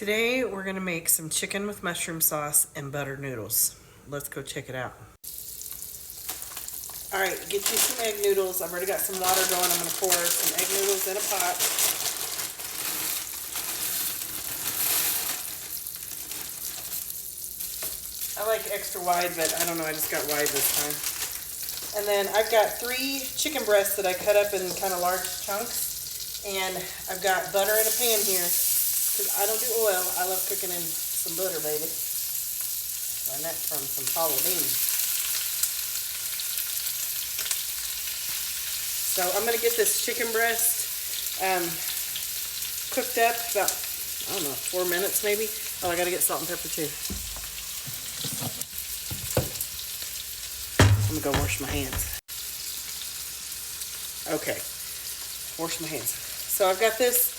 Today we're gonna make some chicken with mushroom sauce and butter noodles. Let's go check it out. All right, get you some egg noodles. I've already got some water going. I'm gonna pour some egg noodles in a pot. I like extra wide, but I don't know, I just got wide this time. And then I've got 3 chicken breasts that I cut up in kind of large chunks. And I've got butter in a pan here. Because I don't do oil, I love cooking in some butter, baby. And that's from some fava beans. So I'm going to get this chicken breast cooked up about, I don't know, 4 minutes maybe. Oh, I got to get salt and pepper too. I'm going to go wash my hands. Okay, wash my hands. So I've got this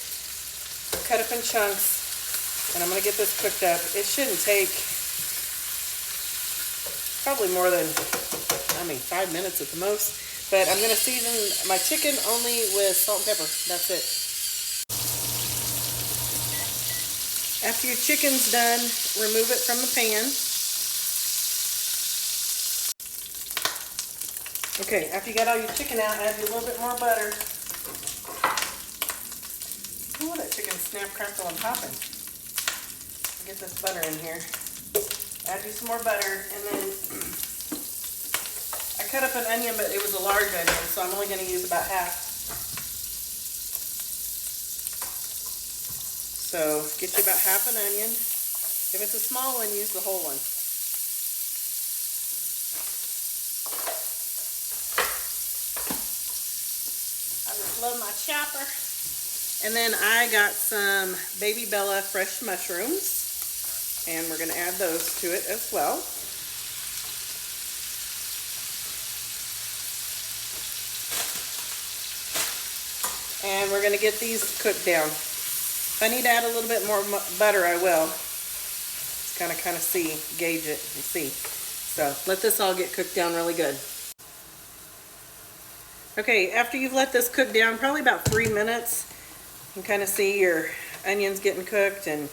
cut up in chunks, and I'm going to get this cooked up. It shouldn't take probably more than, 5 minutes at the most. But I'm going to season my chicken only with salt and pepper. That's it. After your chicken's done, remove it from the pan. Okay, after you got all your chicken out, add a little bit more butter. Ooh, that chicken snap, crackle, and popping. Get this butter in here. Add you some more butter, and then I cut up an onion, but it was a large onion, so I'm only going to use about half. So get you about half an onion. If it's a small one, use the whole one. I just love my chopper. And then I got some Baby Bella fresh mushrooms, and we're going to add those to it as well. And we're going to get these cooked down. If I need to add a little bit more butter, I will. Just kind of gauge it and see. So let this all get cooked down really good. Okay, after you've let this cook down, probably about 3 minutes, you can kind of see your onions getting cooked and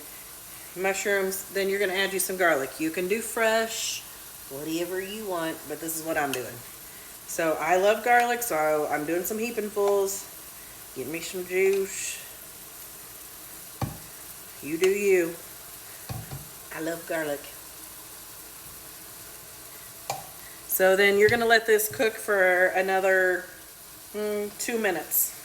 mushrooms. Then you're going to add you some garlic. You can do fresh, whatever you want, but this is what I'm doing. So I love garlic, so I'm doing some heapingfuls. Get me some juice. You do you. I love garlic. So then you're going to let this cook for another 2 minutes.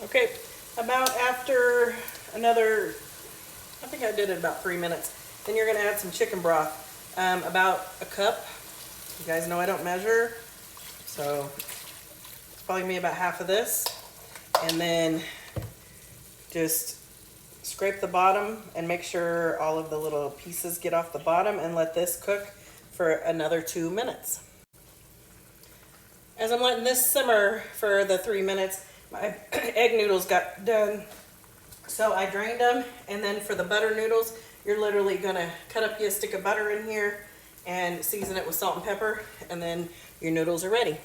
Okay, about after another, I think I did it about 3 minutes. Then you're going to add some chicken broth, about a cup. You guys know I don't measure, so it's probably me about half of this. And then just scrape the bottom and make sure all of the little pieces get off the bottom, and let this cook for another 2 minutes. As I'm letting this simmer for the 3 minutes, my egg noodles got done, so I drained them. And then for the butter noodles, you're literally gonna cut up your stick of butter in here and season it with salt and pepper, and then your noodles are ready.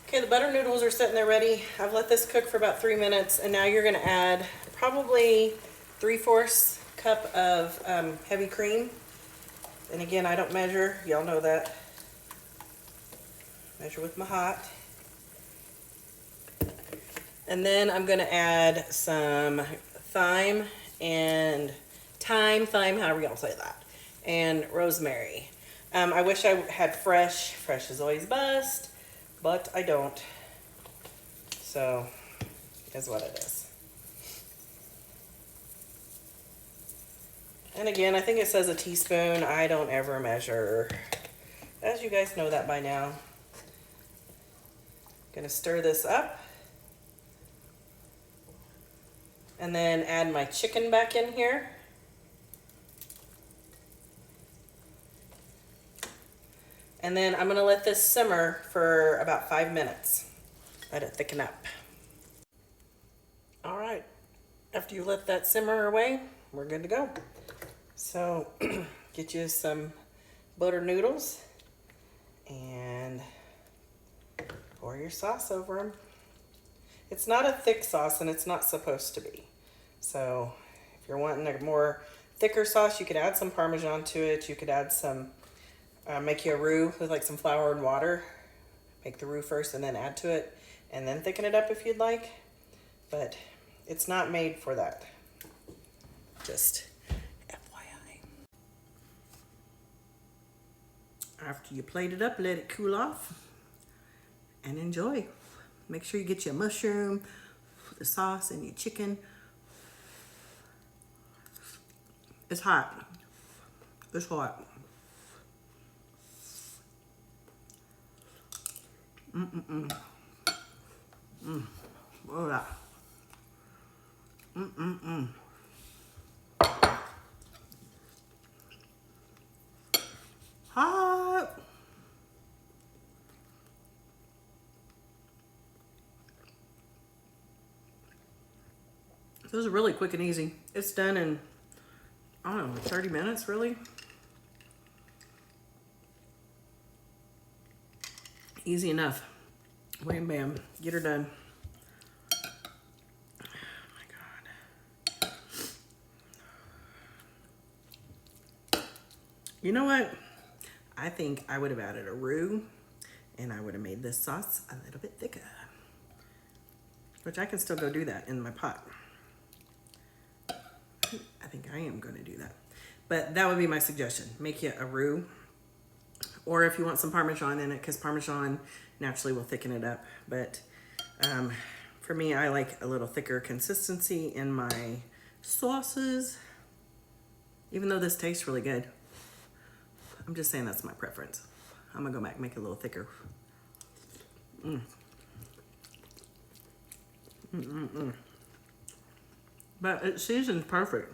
Okay, the butter noodles are sitting there ready. I've let this cook for about 3 minutes, and now you're gonna add probably 3/4 cup of heavy cream. And again, I don't measure, y'all know that. Measure with my hot. And then I'm going to add some thyme and thyme, however y'all say that, and rosemary. I wish I had fresh. Fresh is always best, but I don't. So, is what it is. And again, I think it says a teaspoon. I don't ever measure, as you guys know that by now. Gonna stir this up, and then add my chicken back in here. And then I'm gonna let this simmer for about 5 minutes. Let it thicken up. All right, after you let that simmer away, we're good to go. So get you some butter noodles and pour pour your sauce over them. It's not a thick sauce, and it's not supposed to be. So if you're wanting a more thicker sauce, you could add some Parmesan to it. You could add some, make you a roux with like some flour and water. Make the roux first and then add to it, and then thicken it up if you'd like. But it's not made for that. Just FYI. After you plate it up, let it cool off and enjoy. Make sure you get your mushroom, the sauce, and your chicken. It's hot. It's hot. Oh, yeah. Hot. This is really quick and easy. It's done in, I don't know, 30 minutes, really. Easy enough. Wham bam, get her done. Oh my God. You know what? I think I would have added a roux, and I would have made this sauce a little bit thicker. Which I can still go do that in my pot. I think I am going to do that. But that would be my suggestion. Make you a roux. Or if you want some Parmesan in it, because Parmesan naturally will thicken it up. But for me, I like a little thicker consistency in my sauces. Even though this tastes really good. I'm just saying that's my preference. I'm going to go back and make it a little thicker. But it's seasoned perfect.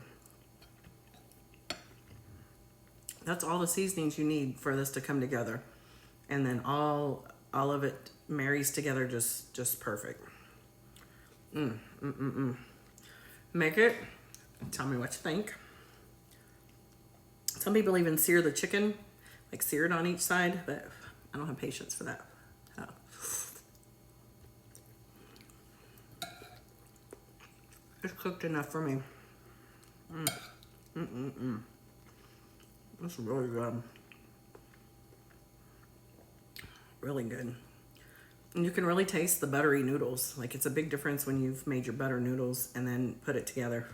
That's all the seasonings you need for this to come together. And then all of it marries together just perfect. Make it. Tell me what you think. Some people even sear the chicken, like sear it on each side, but I don't have patience for that. Oh. It's cooked enough for me. That's really good. Really good. And you can really taste the buttery noodles. Like, it's a big difference when you've made your butter noodles and then put it together.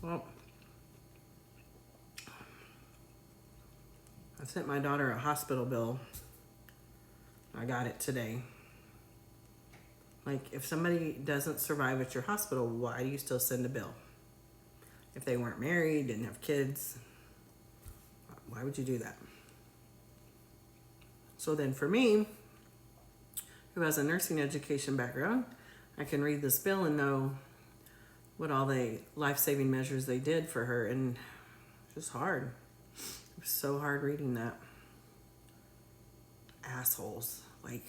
Well, I sent my daughter a hospital bill. I got it today. Like, if somebody doesn't survive at your hospital, why do you still send a bill? If they weren't married, didn't have kids, why would you do that? So then for me, who has a nursing education background, I can read this bill and know what all the life-saving measures they did for her, and it's just hard. It was so hard reading that. Assholes. Like,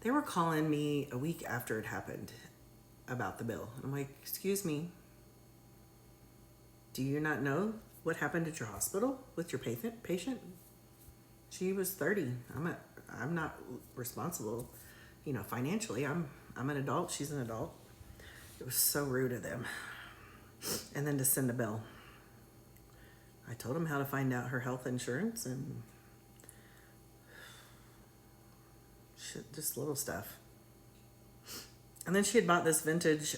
they were calling me a week after it happened about the bill. I'm like, excuse me, do you not know what happened at your hospital with your patient? She was 30. I'm not responsible, you know, financially. I'm an adult. She's an adult. It was so rude of them. And then to send a bill. I told them how to find out her health insurance and shit, just little stuff. And then she had bought this vintage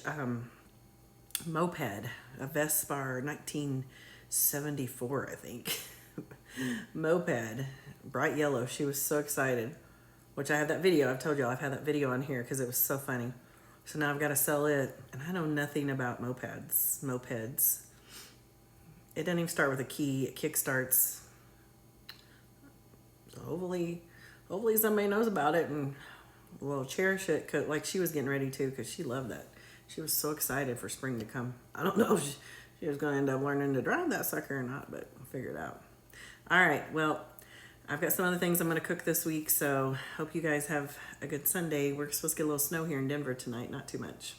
moped, a Vespa 1974, I think. Moped, bright yellow. She was so excited, which I have that video. I've told y'all I've had that video on here because it was so funny. So now I've got to sell it, and I know nothing about mopeds. It doesn't even start with a key. It kickstarts. So hopefully somebody knows about it and will cherish it. Cause, like, she was getting ready to, because she loved that. She was so excited for spring to come. I don't know if she was going to end up learning to drive that sucker or not, but we'll figure it out. All right, well, I've got some other things I'm going to cook this week, so hope you guys have a good Sunday. We're supposed to get a little snow here in Denver tonight, not too much.